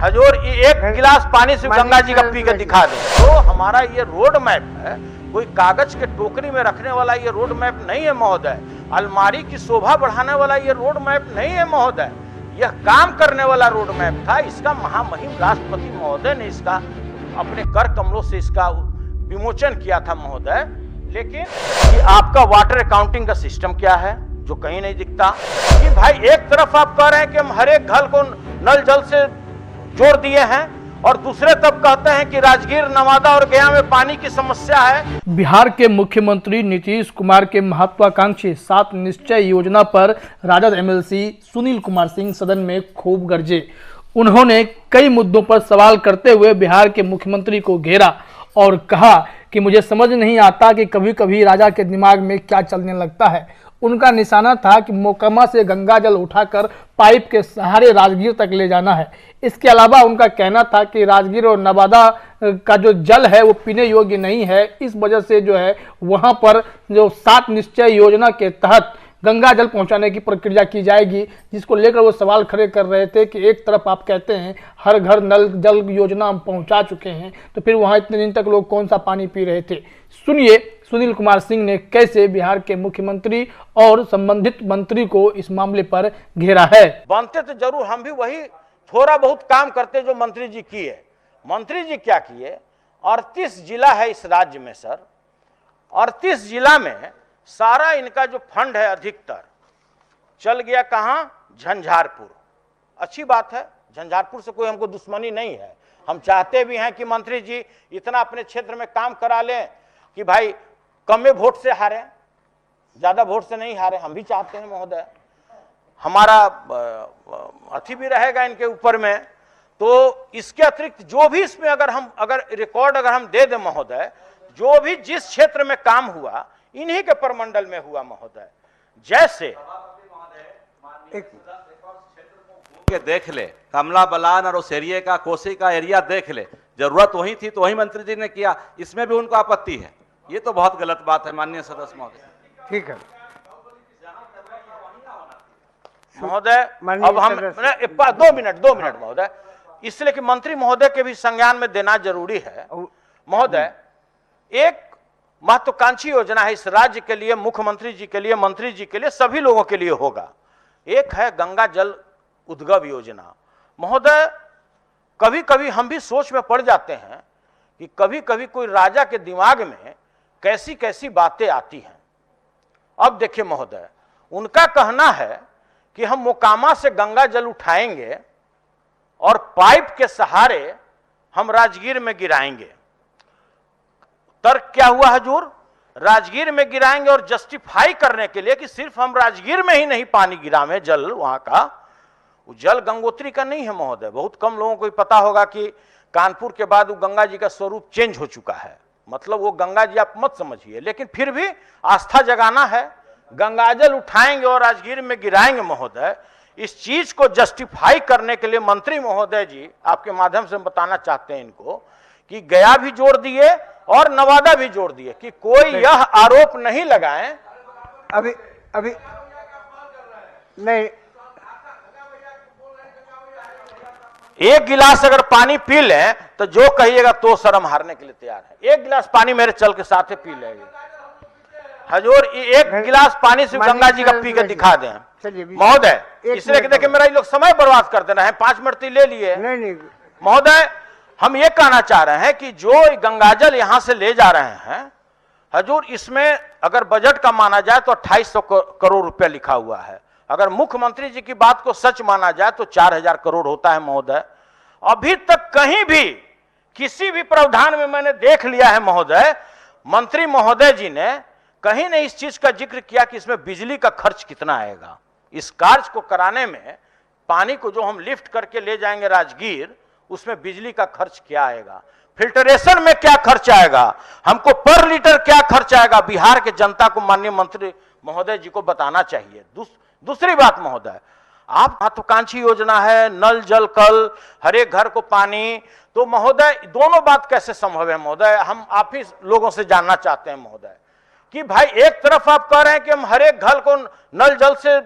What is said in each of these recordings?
हजूर एक गिलास पानी से गंगा जी का पी के दिखा दे। तो हमारा ये रोड मैप है, कोई कागज के टोकरी में रखने वाला ये रोड मैप नहीं है महोदय। अलमारी की शोभा बढ़ाने वाला ये रोड मैप नहीं है महोदय। यह काम करने वाला रोड मैप था। इसका महामहिम राष्ट्रपति महोदय ने इसका अपने कर कमलों से इसका विमोचन किया था महोदय। लेकिन कि आपका वाटर अकाउंटिंग का सिस्टम क्या है जो कहीं नहीं दिखता। कि भाई एक तरफ आप कह रहे हैं कि हम हर एक घर को नल जल से जोड़ दिए हैं और दूसरे तब कहते हैं कि राजगीर, नवादा और गया में पानी की समस्या है। बिहार के मुख्यमंत्री नीतीश कुमार के महत्वाकांक्षी 7 निश्चय योजना पर राजद एमएलसी सुनील कुमार सिंह सदन में खूब गरजे। उन्होंने कई मुद्दों पर सवाल करते हुए बिहार के मुख्यमंत्री को घेरा और कहा कि मुझे समझ नहीं आता कि कभी कभी राजा के दिमाग में क्या चलने लगता है। उनका निशाना था कि मोकामा से गंगा जल उठाकर पाइप के सहारे राजगीर तक ले जाना है। इसके अलावा उनका कहना था कि राजगीर और नवादा का जो जल है वो पीने योग्य नहीं है। इस वजह से जो है वहां पर जो 7 निश्चय योजना के तहत गंगा जल पहुंचाने की प्रक्रिया की जाएगी, जिसको लेकर वो सवाल खड़े कर रहे थे कि एक तरफ आप कहते हैं हर घर नल जल योजना हम पहुंचा चुके हैं, तो फिर वहां इतने दिन तक लोग कौन सा पानी पी रहे थे। सुनिए सुनील कुमार सिंह ने कैसे बिहार के मुख्यमंत्री और संबंधित मंत्री को इस मामले पर घेरा है। बनते तो जरूर हम भी वही थोड़ा बहुत काम करते जो मंत्री जी किए। मंत्री जी क्या किए, 38 जिला है इस राज्य में सर। 38 जिला में सारा इनका जो फंड है अधिकतर चल गया कहां, झंझारपुर। अच्छी बात है, झंझारपुर से कोई हमको दुश्मनी नहीं है। हम चाहते भी हैं कि मंत्री जी इतना अपने क्षेत्र में काम करा लें कि भाई कमे वोट से हारे, ज्यादा वोट से नहीं हारे। हम भी चाहते हैं महोदय, हमारा अथी भी रहेगा इनके ऊपर में। तो इसके अतिरिक्त जो भी इसमें अगर रिकॉर्ड हम दे दें महोदय, जो भी जिस क्षेत्र में काम हुआ इन्हीं के परमंडल में हुआ महोदय। जैसे के देख ले, कमला बलान और उस एरिया का, कोसी का एरिया देख ले। जरूरत वही थी तो वही मंत्री जी ने किया, इसमें भी उनको आपत्ति है। ये तो बहुत गलत बात है माननीय सदस्य महोदय। ठीक है महोदय, अब हम 2 मिनट महोदय, इसलिए कि मंत्री महोदय के भी संज्ञान में देना जरूरी है महोदय। एक महत्वाकांक्षी योजना है इस राज्य के लिए, मुख्यमंत्री जी के लिए, मंत्री जी के लिए, सभी लोगों के लिए होगा। एक है गंगा जल उद्गम योजना महोदय। कभी कभी हम भी सोच में पड़ जाते हैं कि कभी कभी कोई राजा के दिमाग में कैसी कैसी बातें आती हैं। अब देखिए महोदय, उनका कहना है कि हम मोकामा से गंगा जल उठाएंगे और पाइप के सहारे हम राजगीर में गिराएंगे। तर्क क्या हुआ हजूर, राजगीर में गिराएंगे और जस्टिफाई करने के लिए कि सिर्फ हम राजगीर में ही नहीं पानी गिराएं जल, वहां का जल गंगोत्री का नहीं है महोदय। बहुत कम लोगों को पता होगा कि कानपुर के बाद वो गंगा जी का स्वरूप चेंज हो चुका है। मतलब वो गंगा जी आप मत समझिए, लेकिन फिर भी आस्था जगाना है। गंगाजल उठाएंगे और राजगीर में गिराएंगे महोदय। इस चीज को जस्टिफाई करने के लिए मंत्री महोदय जी आपके माध्यम से बताना चाहते हैं इनको कि गया भी जोड़ दिए और नवादा भी जोड़ दिए, कि कोई यह आरोप नहीं लगाएं। अभी नहीं, एक गिलास अगर पानी पी लें तो जो कहिएगा तो शर्म हारने के लिए तैयार है। एक गिलास पानी मेरे चल के साथ पी लेंगे हजूर। एक गिलास पानी से गंगा जी का पी के दिखा दें महोदय। इसलिए कि देखिए मेरा ये लोग समय बर्बाद कर देना है, 5 मिनट तो ले लिए महोदय। हम ये कहना चाह रहे हैं कि जो गंगाजल यहां से ले जा रहे हैं हजूर, इसमें अगर बजट का माना जाए तो 2800 करोड़ रुपया लिखा हुआ है। अगर मुख्यमंत्री जी की बात को सच माना जाए तो 4000 करोड़ होता है महोदय। अभी तक कहीं भी किसी भी प्रावधान में मैंने देख लिया है महोदय, मंत्री महोदय जी ने कहीं ने इस चीज का जिक्र किया कि इसमें बिजली का खर्च कितना आएगा। इस कार्य को कराने में, पानी को जो हम लिफ्ट करके ले जाएंगे राजगीर, उसमें बिजली का खर्च क्या आएगा, फिल्टरेशन में क्या खर्च आएगा, हमको पर लीटर क्या खर्च आएगा, बिहार के जनता को माननीय मंत्री महोदय जी को बताना चाहिए। दूसरी बात महोदय, आप महत्वाकांक्षी योजना है नल जल कल, हर एक घर को पानी, तो महोदय दोनों बात कैसे संभव है महोदय? हम आप ही लोगों से जानना चाहते हैं महोदय कि भाई एक तरफ आप कह रहे हैं कि हम हर एक घर को नल जल से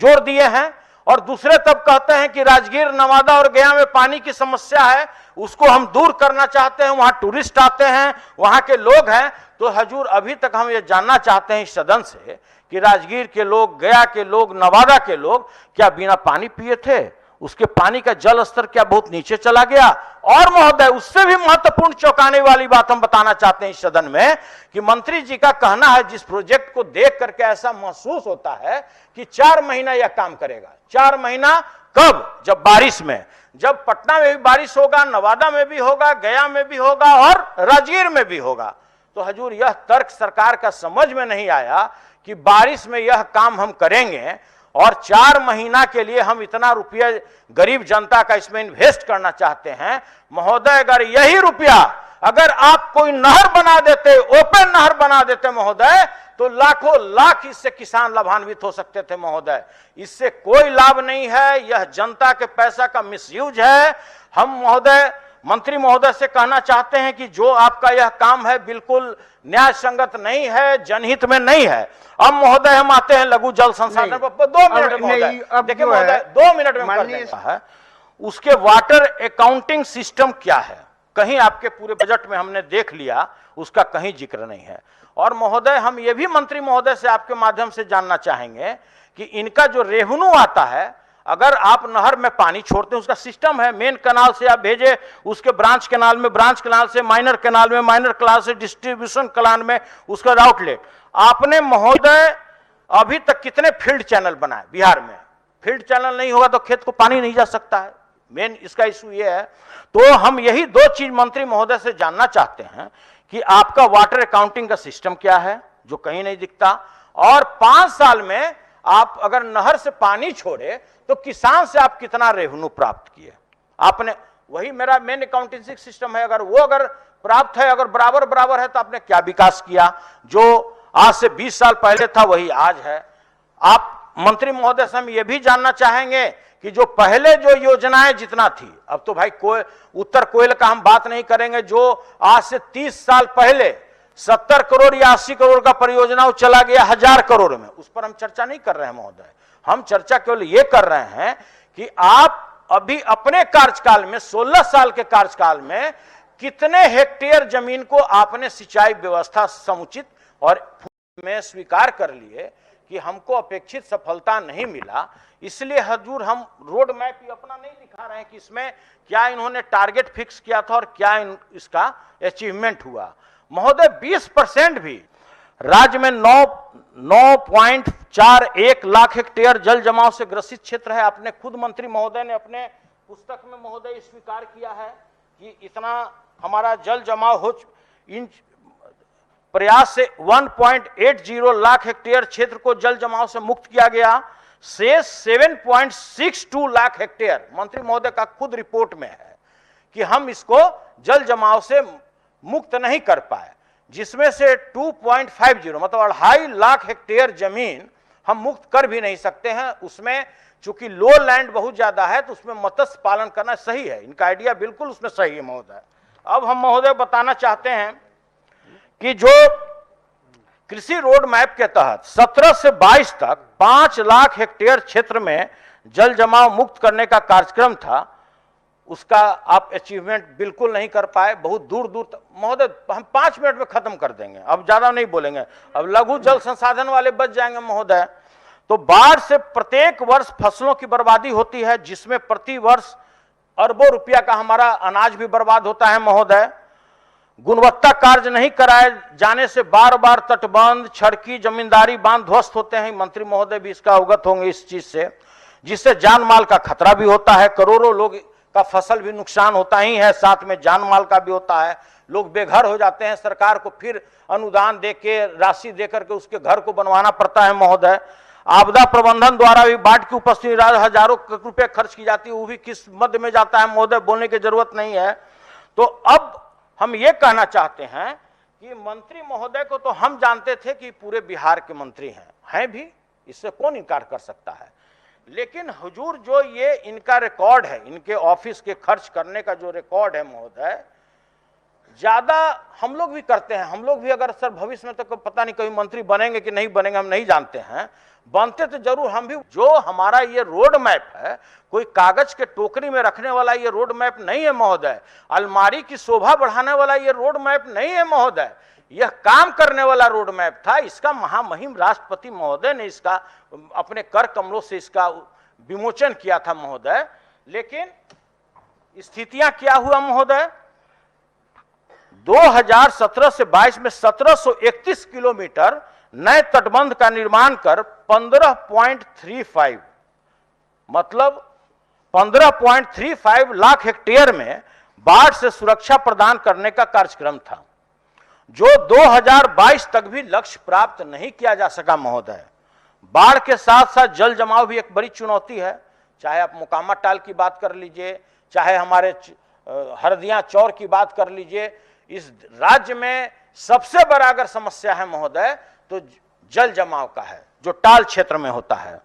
जोड़ दिए हैं और दूसरे तब कहते हैं कि राजगीर, नवादा और गया में पानी की समस्या है, उसको हम दूर करना चाहते हैं, वहां टूरिस्ट आते हैं, वहां के लोग हैं। तो हजूर अभी तक हम ये जानना चाहते हैं इस सदन से कि राजगीर के लोग, गया के लोग, नवादा के लोग क्या बिना पानी पिए थे? उसके पानी का जल स्तर क्या बहुत नीचे चला गया? और महोदय, उससे भी महत्वपूर्ण चौंकाने वाली बात हम बताना चाहते हैं इस सदन में कि मंत्री जी का कहना है, जिस प्रोजेक्ट को देख करके ऐसा महसूस होता है कि 4 महीना यह काम करेगा। 4 महीना कब? जब बारिश में, जब पटना में भी बारिश होगा, नवादा में भी होगा, गया में भी होगा और राजगीर में भी होगा। तो हजूर, यह तर्क सरकार का समझ में नहीं आया कि बारिश में यह काम हम करेंगे और 4 महीना के लिए हम इतना रुपया गरीब जनता का इसमें इन्वेस्ट करना चाहते हैं। महोदय, अगर यही रुपया अगर आप कोई नहर बना देते, ओपन नहर बना देते महोदय, तो लाखों लाख इससे किसान लाभान्वित हो सकते थे महोदय। इससे कोई लाभ नहीं है, यह जनता के पैसा का मिसयूज है। हम महोदय, मंत्री महोदय से कहना चाहते हैं कि जो आपका यह काम है बिल्कुल न्याय संगत नहीं है, जनहित में नहीं है। अब महोदय हम आते हैं लघु जल संसाधन पर। 2 मिनट महोदय, देखिए महोदय, 2 मिनट में कर देता है। उसके वाटर अकाउंटिंग सिस्टम क्या है, कहीं आपके पूरे बजट में हमने देख लिया, उसका कहीं जिक्र नहीं है। और महोदय, हम ये भी मंत्री महोदय से आपके माध्यम से जानना चाहेंगे कि इनका जो रेवेन्यू आता है, अगर आप नहर में पानी छोड़ते हैं, उसका सिस्टम है, मेन कैनाल से आप भेजे, उसके ब्रांच कैनाल में, ब्रांच कैनाल से माइनर कैनाल में, माइनर कैनाल से डिस्ट्रीब्यूशन कैनाल में, उसका आउटलेट। आपने महोदय अभी तक कितने फील्ड चैनल बनाए बिहार में? फील्ड चैनल नहीं होगा तो खेत को पानी नहीं जा सकता है, मेन इसका इशू ये है। तो हम यही 2 चीज मंत्री महोदय से जानना चाहते हैं कि आपका वाटर अकाउंटिंग का सिस्टम क्या है, जो कहीं नहीं दिखता, और 5 साल में आप अगर नहर से पानी छोड़े तो किसान से आप कितना रेवेन्यू प्राप्त किए? आपने, वही मेरा मेन अकाउंटिंग सिस्टम है, अगर वो अगर प्राप्त है, अगर बराबर बराबर है, तो आपने क्या विकास किया? जो आज से 20 साल पहले था वही आज है। आप मंत्री महोदय से हम ये भी जानना चाहेंगे कि जो पहले जो योजनाएं जितना थी, अब तो भाई उत्तर कोयल का हम बात नहीं करेंगे, जो आज से 30 साल पहले 70 करोड़ या 80 करोड़ का परियोजना चला गया 1000 करोड़ में, उस पर हम चर्चा नहीं कर रहे हैं महोदय। हम चर्चा केवल ये कर रहे हैं कि आप अभी अपने कार्यकाल में, 16 साल के कार्यकाल में, कितने हेक्टेयर जमीन को आपने सिंचाई व्यवस्था समुचित और में स्वीकार कर लिए कि हमको अपेक्षित सफलता नहीं मिला। इसलिए हजूर, हम रोड मैप अपना नहीं दिखा रहे हैं कि इसमें क्या इन्होंने टारगेट फिक्स किया था और क्या इसका अचीवमेंट हुआ। महोदय, 20% भी राज्य में 9.41 लाख हेक्टेयर जल जमाव से ग्रसित क्षेत्र है। आपने खुद मंत्री महोदय ने अपने पुस्तक में महोदय स्वीकार किया है कि इतना हमारा जल जमाव हो, इन प्रयास से 1.80 लाख हेक्टेयर क्षेत्र को जल जमाव से मुक्त किया गया। शेष 7.62 लाख हेक्टेयर मंत्री महोदय का खुद रिपोर्ट में है कि हम इसको जल जमाव से मुक्त नहीं कर पाए, जिसमें से 2.50 मतलब 2.5 लाख हेक्टेयर जमीन हम मुक्त कर भी नहीं सकते हैं। उसमें चूंकि लो लैंड बहुत ज्यादा है, तो उसमें मत्स्य पालन करना सही है। इनका आइडिया बिल्कुल उसमें सही है महोदय। अब हम महोदय बताना चाहते हैं कि जो कृषि रोड मैप के तहत 17 से 22 तक 5 लाख हेक्टेयर क्षेत्र में जल जमाव मुक्त करने का कार्यक्रम था, उसका आप अचीवमेंट बिल्कुल नहीं कर पाए, बहुत दूर दूर तक। महोदय, हम 5 मिनट में खत्म कर देंगे, अब ज्यादा नहीं बोलेंगे, अब लघु जल संसाधन वाले बच जाएंगे महोदय। तो बाढ़ से प्रत्येक वर्ष फसलों की बर्बादी होती है, जिसमें प्रति वर्ष अरबों रुपया का हमारा अनाज भी बर्बाद होता है महोदय। गुणवत्ता कार्य नहीं कराए जाने से बार बार तटबंध, छड़की, जमींदारी बांध ध्वस्त होते हैं। मंत्री महोदय भी इसका अवगत होंगे इस चीज से, जिससे जान माल का खतरा भी होता है। करोड़ों लोग का फसल भी नुकसान होता ही है, साथ में जान माल का भी होता है। लोग बेघर हो जाते हैं, सरकार को फिर अनुदान देके, राशि देकर के उसके घर को बनवाना पड़ता है महोदय। आपदा प्रबंधन द्वारा भी बाढ़ की उपस्थिति हजारों रुपए खर्च की जाती है, वो भी किस मद में जाता है महोदय, बोलने की जरूरत नहीं है। तो अब हम ये कहना चाहते हैं कि मंत्री महोदय को तो हम जानते थे कि पूरे बिहार के मंत्री हैं भी, इससे कौन इनकार कर सकता है। लेकिन हुजूर, जो ये इनका रिकॉर्ड है, इनके ऑफिस के खर्च करने का जो रिकॉर्ड है महोदय, ज्यादा हम लोग भी करते हैं। हम लोग भी अगर सर भविष्य में तो पता नहीं कभी मंत्री बनेंगे कि नहीं बनेंगे, हम नहीं जानते हैं, बनते तो जरूर हम भी। जो हमारा ये रोड मैप है, कोई कागज के टोकरी में रखने वाला ये रोड मैप नहीं है महोदय, अलमारी की शोभा बढ़ाने वाला ये रोड मैप नहीं है महोदय, यह काम करने वाला रोड मैप था। इसका महामहिम राष्ट्रपति महोदय ने इसका अपने कर कमलों से इसका विमोचन किया था महोदय। लेकिन स्थितियां क्या हुआ महोदय, 2017 से 22 में 1731 किलोमीटर नए तटबंध का निर्माण कर 15.35 मतलब 15.35 लाख हेक्टेयर में बाढ़ से सुरक्षा प्रदान करने का कार्यक्रम था, जो 2022 तक भी लक्ष्य प्राप्त नहीं किया जा सका महोदय। बाढ़ के साथ साथ जल जमाव भी एक बड़ी चुनौती है। चाहे आप मोकामा टाल की बात कर लीजिए, चाहे हमारे हरदिया चौर की बात कर लीजिए, इस राज्य में सबसे बड़ा अगर समस्या है महोदय तो जल जमाव का है, जो टाल क्षेत्र में होता है।